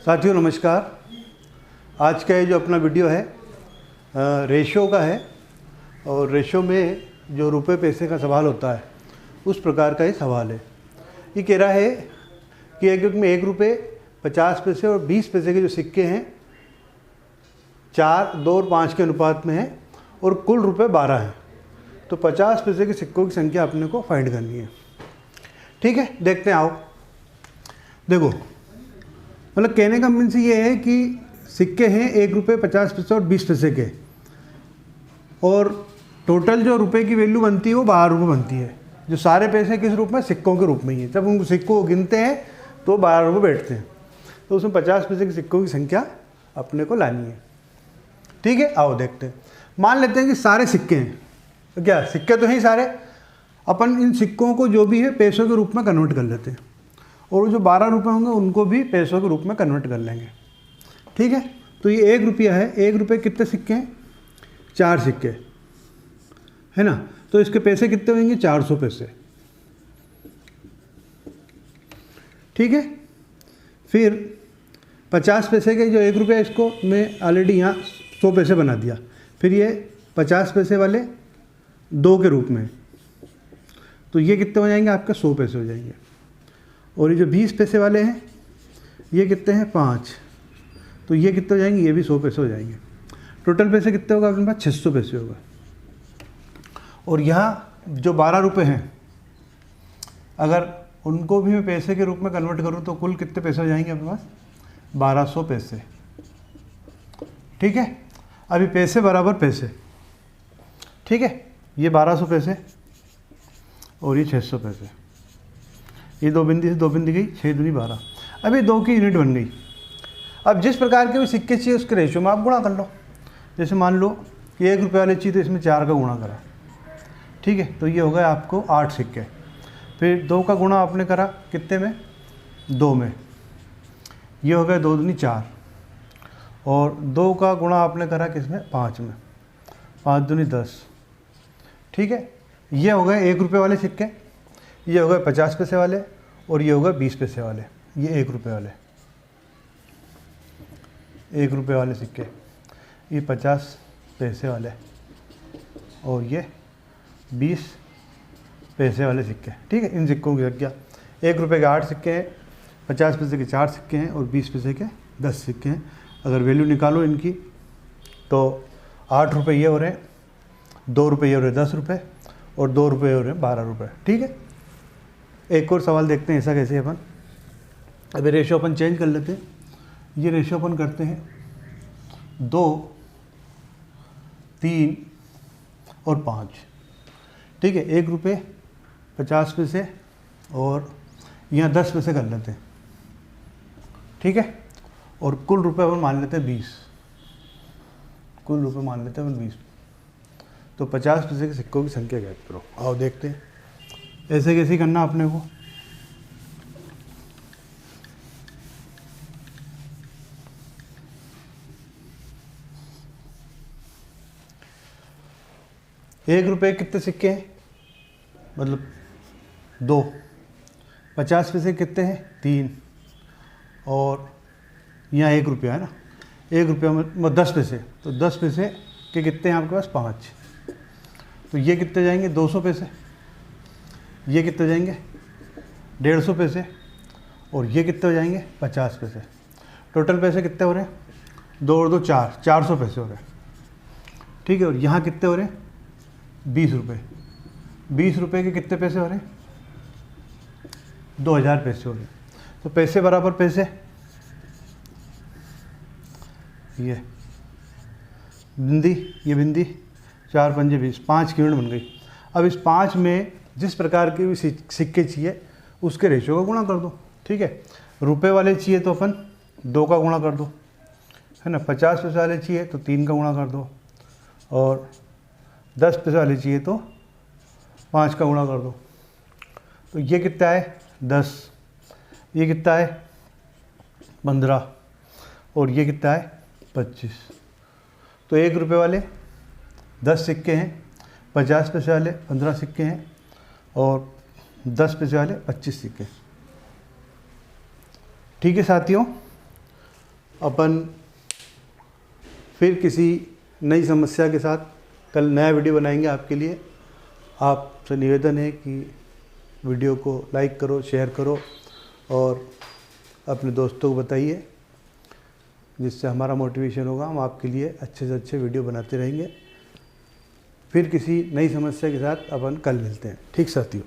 साथियों नमस्कार। आज का ये जो अपना वीडियो है रेशो का है और रेशो में जो रुपए पैसे का सवाल होता है उस प्रकार का ये सवाल है। ये कह रहा है कि एक में 1 रुपये 50 पैसे और 20 पैसे के जो सिक्के हैं 4, 2 और 5 के अनुपात में हैं और कुल रुपए 12 हैं। तो 50 पैसे के सिक्कों की संख्या अपने को फाइंड करनी है। ठीक है, देखते हैं। आओ देखो, मतलब कहने का मीन्स ये है कि सिक्के हैं 1 रुपये 50 पैसे और 20 पैसे के, और टोटल जो रुपए की वैल्यू बनती है वो 12 रुपये बनती है। जो सारे पैसे किस रूप में, सिक्कों के रूप में ही है। जब उन सिक्कों को गिनते हैं तो 12 रुपये बैठते हैं। तो उसमें 50 पैसे के सिक्कों की संख्या अपने को लानी है। ठीक है, आओ देखते हैं। मान लेते हैं कि सारे सिक्के हैं, तो क्या सिक्के तो हैं सारे, अपन इन सिक्कों को जो भी है पैसों के रूप में कन्वर्ट कर लेते हैं और जो 12 रुपये होंगे उनको भी पैसों के रूप में कन्वर्ट कर लेंगे। ठीक है, तो ये 1 रुपया है। 1 रुपये कितने सिक्के हैं? 4 सिक्के है ना। तो इसके पैसे कितने होंगे? 400 पैसे। ठीक है, फिर 50 पैसे के जो 1 रुपया, इसको मैं ऑलरेडी यहाँ 100 पैसे बना दिया। फिर ये 50 पैसे वाले 2 के रूप में, तो ये कितने हो जाएंगे? आपके 100 पैसे हो जाएंगे। और ये जो 20 पैसे वाले हैं ये कितने हैं? 5। तो ये कितने हो जाएंगे? ये भी 100 पैसे हो जाएंगे। टोटल पैसे कितने होगा अपने पास? 600 पैसे होगा। और यहाँ जो 12 रुपये हैं, अगर उनको भी मैं पैसे के रूप में कन्वर्ट करूँ तो कुल कितने पैसे हो जाएंगे अपने पास? 1200 पैसे। ठीक है, अभी पैसे बराबर पैसे। ठीक है, ये 1200 पैसे और ये 600 पैसे। ये 2 बिंदी से 2 बिंदी गई, 6 दूनी 12। अभी 2 की यूनिट बन गई। अब जिस प्रकार के भी सिक्के चाहिए उसके रेशो में आप गुणा कर लो। जैसे मान लो कि 1 रुपये वाले चाहिए तो इसमें 4 का गुणा करा। ठीक है, तो ये हो गया आपको 8 सिक्के। फिर 2 का गुणा आपने करा कितने में? 2 में। ये हो गया 2 दूनी 4। और 2 का गुणा आपने करा किसमें? 5 में। 5 दूनी 10। ठीक है, ये हो गए 1 रुपये वाले सिक्के, ये हो गए 50 पैसे वाले और ये हो गए 20 पैसे वाले। ये 1 रुपये वाले, 1 रुपये वाले सिक्के, ये 50 पैसे वाले और ये 20 पैसे वाले सिक्के। ठीक है, इन सिक्कों की संख्या 1 रुपये के 8 सिक्के हैं, 50 पैसे के 4 सिक्के हैं और 20 पैसे के 10 सिक्के हैं। अगर वैल्यू निकालो इनकी तो 8 रुपये ये हो रहे हैं, 2 रुपये ये हो रहे हैं 10 रुपये और 2 रुपये हो रहे हैं 12 रुपये। ठीक है, एक और सवाल देखते हैं ऐसा कैसे अपन। अभी रेशो अपन चेंज कर लेते हैं। ये रेशो अपन करते हैं 2, 3 और 5। ठीक है, 1 रुपये 50 पैसे और यहाँ 10 पैसे कर लेते हैं। ठीक है, और कुल रुपये अपन मान लेते हैं 20। कुल रुपये मान लेते हैं अपन 20। तो 50 पैसे के सिक्कों की संख्या ज्ञात करो। आओ देखते हैं ऐसे कैसे करना अपने को। एक रुपये कितने सिक्के हैं? मतलब 2। 50 पैसे कितने हैं? 3। और यहाँ 1 रुपया है ना, 1 रुपया में 10 पैसे, तो 10 पैसे के कितने हैं आपके पास? 5। तो ये कितने जाएंगे? 200 पैसे। ये कितने जाएंगे? 150 पैसे। और ये कितने हो जाएंगे? 50 पैसे। टोटल पैसे कितने हो रहे हैं? 2 और 2 4, 400 पैसे हो रहे हैं। ठीक है, और यहाँ कितने हो रहे हैं? 20 रुपये। 20 रुपये के कितने पैसे हो रहे हैं? 2000 पैसे हो रहे हैं। तो पैसे बराबर पैसे, ये बिंदी, ये बिंदी, 4 पंजे 20, 5 की यूनिट बन गई। अब इस 5 में जिस प्रकार के भी सिक्के चाहिए उसके रेशो का गुणा कर दो। ठीक है, रुपए वाले चाहिए तो अपन 2 का गुणा कर दो, है ना। 50 पैसे वाले चाहिए तो 3 का गुणा कर दो, और 10 पैसे वाले चाहिए तो 5 का गुणा कर दो। तो ये कितना है? 10। ये कितना है? 15। और ये कितना है? 25। तो 1 रुपये वाले 10 सिक्के हैं, 50 पैसे वाले 15 सिक्के हैं और 10 पैसे वाले 25 सिक्के। ठीक है साथियों, अपन फिर किसी नई समस्या के साथ कल नया वीडियो बनाएंगे आपके लिए। आपसे निवेदन है कि वीडियो को लाइक करो, शेयर करो और अपने दोस्तों को बताइए, जिससे हमारा मोटिवेशन होगा। हम आपके लिए अच्छे से अच्छे वीडियो बनाते रहेंगे। फिर किसी नई समस्या के साथ अपन कल मिलते हैं। ठीक साथियों।